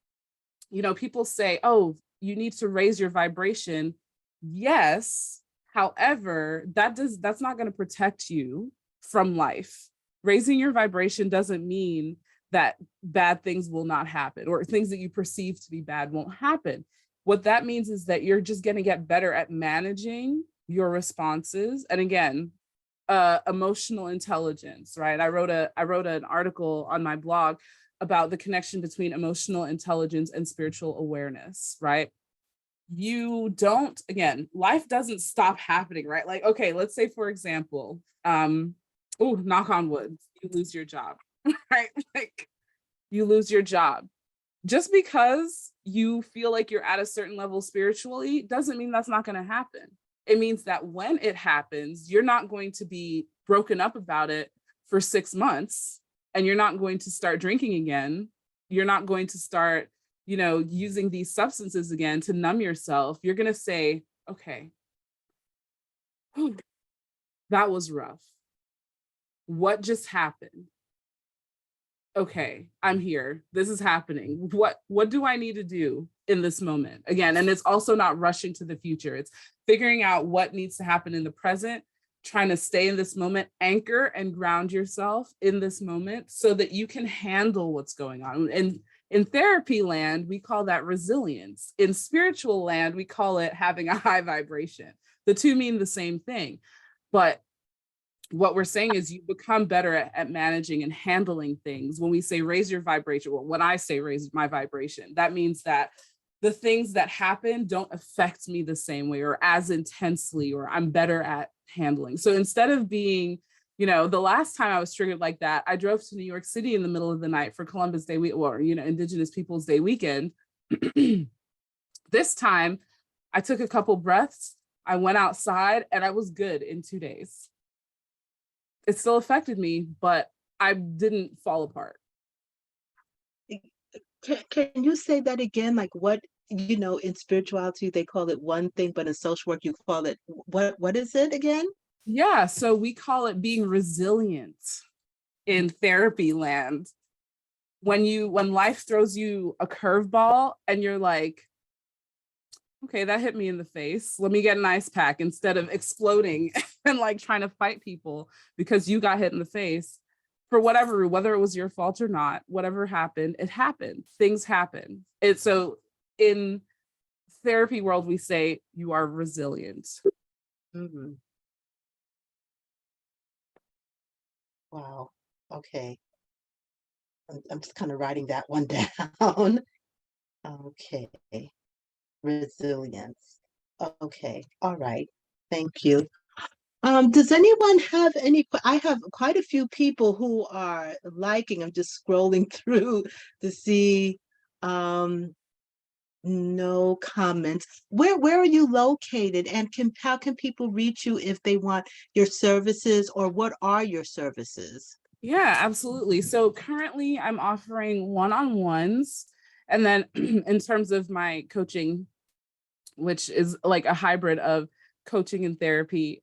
people say, oh, you need to raise your vibration. Yes. However, that's not going to protect you from life. Raising your vibration doesn't mean that bad things will not happen, or things that you perceive to be bad won't happen. What that means is that you're just going to get better at managing your responses. And again, emotional intelligence, right? I wrote an article on my blog about the connection between emotional intelligence and spiritual awareness, right? Life doesn't stop happening, right? Like, okay, let's say, for example, knock on wood, you lose your job, right? Like, you lose your job. Just because you feel like you're at a certain level spiritually doesn't mean that's not going to happen. It means that when it happens, you're not going to be broken up about it for 6 months, and you're not going to start drinking again. You're not going to start, using these substances again to numb yourself. You're going to say, okay, that was rough. What just happened? Okay, I'm here. This is happening. What do I need to do in this moment? Again, and it's also not rushing to the future. It's figuring out what needs to happen in the present, trying to stay in this moment, anchor and ground yourself in this moment so that you can handle what's going on. And in therapy land, we call that resilience. In spiritual land, we call it having a high vibration. The two mean the same thing. But what we're saying is you become better at managing and handling things. When we say raise your vibration, or when I say raise my vibration, that means that the things that happen don't affect me the same way or as intensely, or I'm better at handling. So instead of being, the last time I was triggered like that, I drove to New York City in the middle of the night for Columbus Day week, or, Indigenous Peoples Day weekend. This time I took a couple breaths, I went outside, and I was good in 2 days. It still affected me, but I didn't fall apart. Can you say that again? Like what, in spirituality, they call it one thing, but in social work, you call it, what is it again? Yeah, so we call it being resilient in therapy land. When life throws you a curveball and you're like, okay, that hit me in the face. Let me get an ice pack, instead of exploding and like trying to fight people because you got hit in the face for whatever, whether it was your fault or not, whatever happened, it happened. Things happen. So in therapy world, we say you are resilient. Mm-hmm. Wow. Okay. I'm just kind of writing that one down. Okay. Resilience. Okay. All right. Thank you. Does anyone have I have quite a few people who are liking, I'm just scrolling through to see, no comments. Where are you located, and how can people reach you if they want your services, or what are your services? Yeah, absolutely. So currently I'm offering one-on-ones. And then in terms of my coaching, which is like a hybrid of coaching and therapy,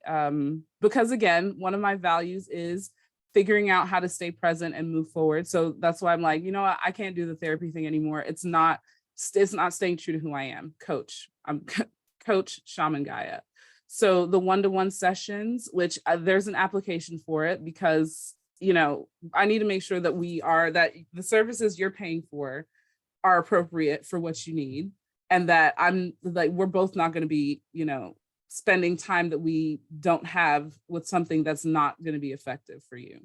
because again, one of my values is figuring out how to stay present and move forward. So that's why I'm like, what? I can't do the therapy thing anymore. It's not staying true to who I am. I'm Coach Shamangiya. So the one-to-one sessions, which there's an application for it, because I need to make sure that that the services you're paying for are appropriate for what you need, and that we're both not going to be, spending time that we don't have with something that's not going to be effective for you.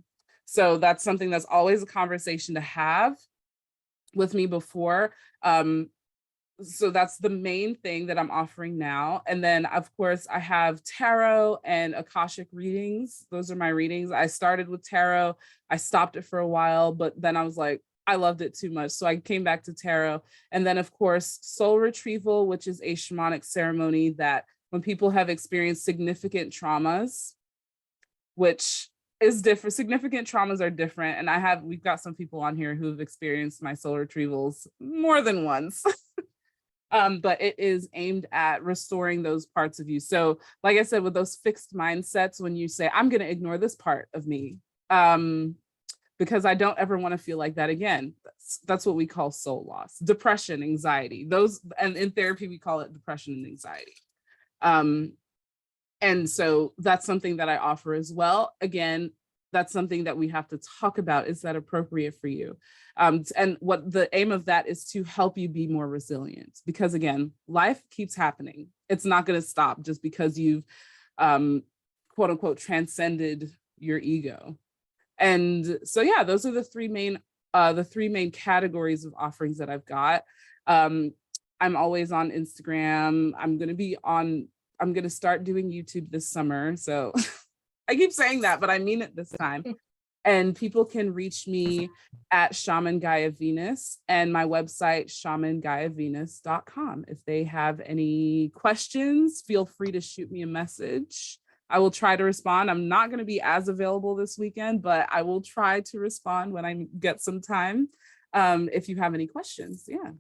So that's something that's always a conversation to have with me before. so that's the main thing that I'm offering now. And then of course I have tarot and Akashic readings. Those are my readings. I started with tarot. I stopped it for a while, but then I was like, I loved it too much. So I came back to tarot. And then of course, soul retrieval, which is a shamanic ceremony that when people have experienced significant traumas, which is different. Significant traumas are different. And we've got some people on here who've experienced my soul retrievals more than once. But it is aimed at restoring those parts of you. So like I said, with those fixed mindsets, when you say, I'm going to ignore this part of me, because I don't ever want to feel like that again. That's what we call soul loss, depression, anxiety, those, and in therapy, we call it depression and anxiety. And so that's something that I offer as well. Again, that's something that we have to talk about. Is that appropriate for you? And what the aim of that is to help you be more resilient, because again, life keeps happening. It's not going to stop just because you've quote unquote transcended your ego. And so, yeah, those are the three main categories of offerings that I've got. I'm always on Instagram. I'm going to start doing YouTube this summer. So I keep saying that, but I mean it this time. And people can reach me at Shamangiya Venus and my website, shamangiyavenus.com. If they have any questions, feel free to shoot me a message. I will try to respond. I'm not going to be as available this weekend, but I will try to respond when I get some time. If you have any questions, yeah.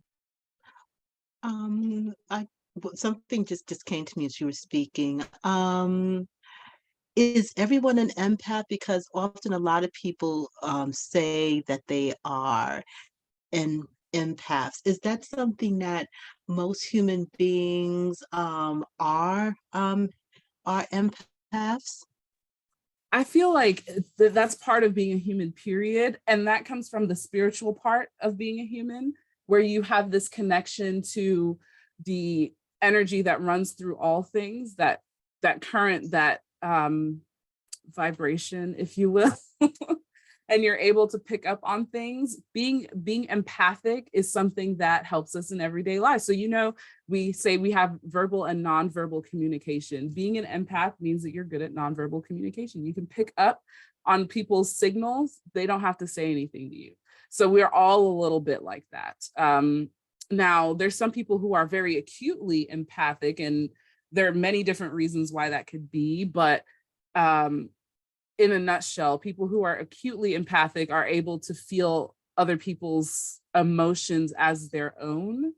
Something just came to me as you were speaking. Is everyone an empath? Because often a lot of people say that they are empaths. Is that something that most human beings are empaths? I feel like that's part of being a human, period. And that comes from the spiritual part of being a human, where you have this connection to the energy that runs through all things, that current, that vibration, if you will. And you're able to pick up on things. Being empathic is something that helps us in everyday life. So, we say we have verbal and nonverbal communication. Being an empath means that you're good at nonverbal communication. You can pick up on people's signals. They don't have to say anything to you. So we're all a little bit like that. Now, there's some people who are very acutely empathic, and there are many different reasons why that could be. But in a nutshell, people who are acutely empathic are able to feel other people's emotions as their own.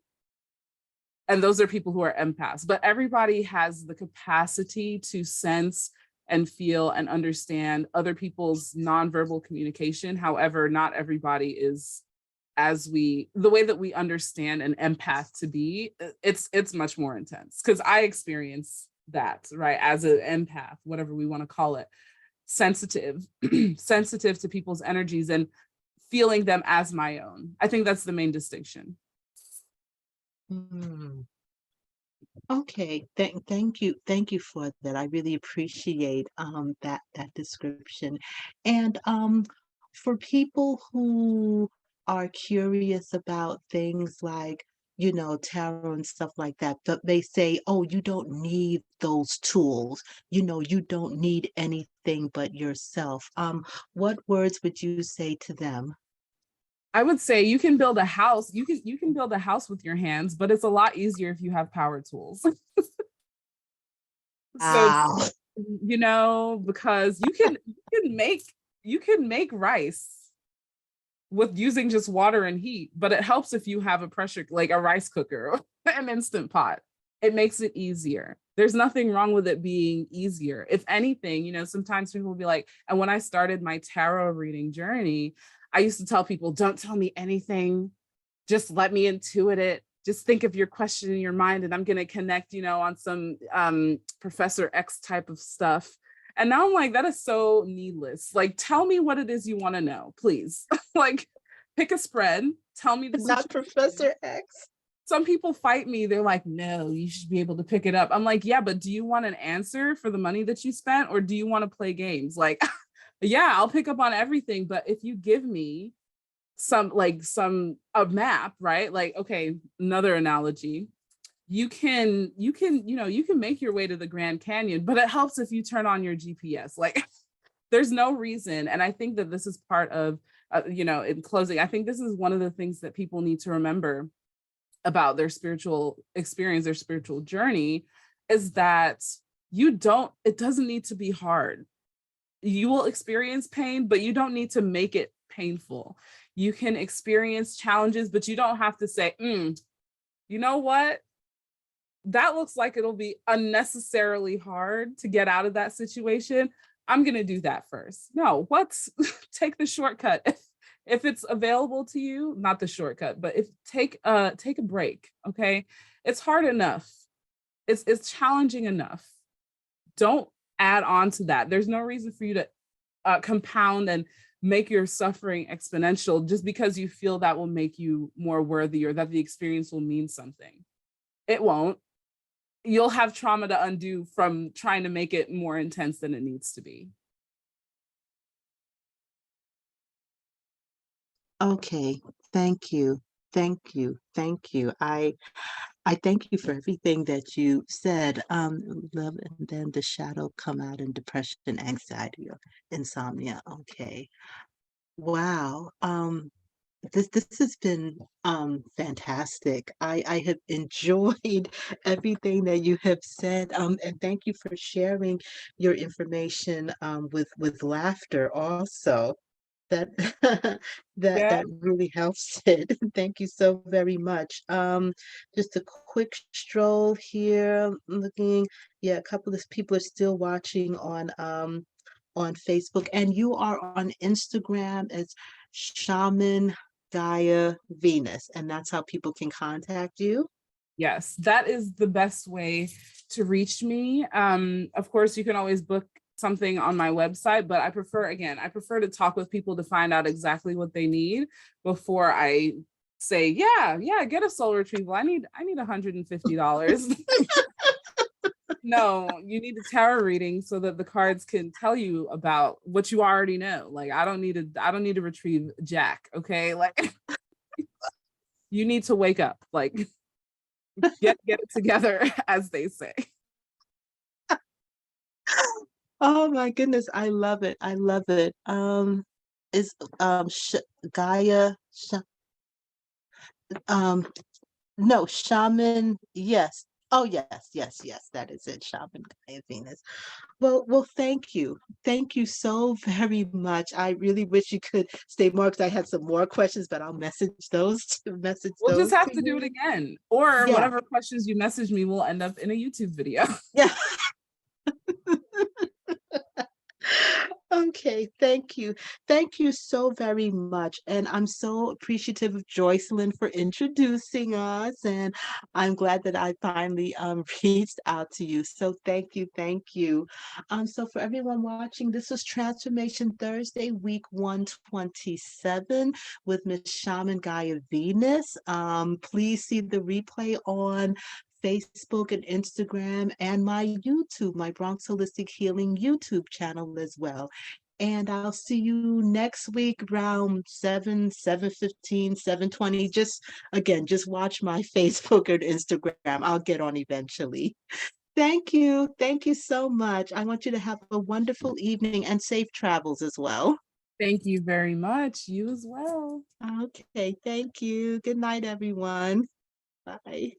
And those are people who are empaths. But everybody has the capacity to sense and feel and understand other people's nonverbal communication. However, not everybody is the way that we understand an empath to be. It's much more intense, because I experience that, right, as an empath, whatever we want to call it. Sensitive to people's energies and feeling them as my own. I think that's the main distinction. Okay, thank you for that. I really appreciate that description. And for people who are curious about things like, tarot and stuff like that, but they say, oh, you don't need those tools, you don't need anything but yourself. What words would you say to them? I would say you can build a house. You can build a house with your hands, but it's a lot easier if you have power tools. Wow. So, because you can make rice with using just water and heat, but it helps if you have like a rice cooker, an instant pot. It makes it easier. There's nothing wrong with it being easier. If anything, sometimes people will be like, and when I started my tarot reading journey, I used to tell people, don't tell me anything. Just let me intuit it. Just think of your question in your mind, and I'm going to connect, on some Professor X type of stuff. And now I'm like, that is so needless. Like, tell me what it is you want to know, please. Like, pick a spread. Tell me the Not Professor X. Some people fight me. They're like, no, you should be able to pick it up. I'm like, yeah, but do you want an answer for the money that you spent, or do you want to play games? Like, yeah, I'll pick up on everything. But if you give me a map, right? Like, okay, another analogy. You can you can make your way to the Grand Canyon, but it helps if you turn on your GPS. Like there's no reason. And I think that this is part of in closing, I think this is one of the things that people need to remember about their spiritual experience, their spiritual journey, is that it doesn't need to be hard. You will experience pain, but you don't need to make it painful. You can experience challenges, but you don't have to say, you know what? That looks like it'll be unnecessarily hard to get out of that situation. I'm going to do that first. No, take the shortcut. If it's available to you, not the shortcut, but take a break. Okay. It's hard enough. It's challenging enough. Don't add on to that. There's no reason for you to compound and make your suffering exponential just because you feel that will make you more worthy or that the experience will mean something. It won't. You'll have trauma to undo from trying to make it more intense than it needs to be. Okay, thank you. Thank you. Thank you. I thank you for everything that you said. Love and then the shadow come out in depression, anxiety, or insomnia. Okay. Wow. This has been fantastic. I have enjoyed everything that you have said. And thank you for sharing your information with laughter also. That Yeah. that really helps it. Thank you so very much. Just a quick stroll here. Looking, yeah, a couple of people are still watching on Facebook, and you are on Instagram as Shaman Gaia Venus, and that's how people can contact you. Yes, that is the best way to reach me. Of course, you can always book something on my website, but I prefer to talk with people to find out exactly what they need before I say, yeah, get a soul retrieval. I need $150. No, you need a tarot reading so that the cards can tell you about what you already know. Like I don't need to retrieve Jack, okay? Like you need to wake up. Like get it together, as they say. Oh my goodness, I love it. I love it. Is Sh Gaia Sh um no, Shaman, yes. Oh yes, that is it. Shaman Gaia Venus. Well, thank you. Thank you so very much. I really wish you could stay more because I had some more questions, but I'll message We'll just those have to to do it you. again. Or Yeah, whatever questions you message me will end up in a YouTube video. yeah. Okay, thank you. Thank you so very much. And I'm so appreciative of Joycelyn for introducing us. And I'm glad that I finally reached out to you. So thank you, thank you. So for everyone watching, this was Transformation Thursday, week 127 with Miss Shaman Gaia Venus. Please see the replay on Facebook and Instagram, and my YouTube, my Bronx Holistic Healing YouTube channel as well. And I'll see you next week around 7:15, 7:20. Just watch my Facebook and Instagram. I'll get on eventually. Thank you. Thank you so much. I want you to have a wonderful evening and safe travels as well. Thank you very much. You as well. Okay, thank you. Good night, everyone. Bye.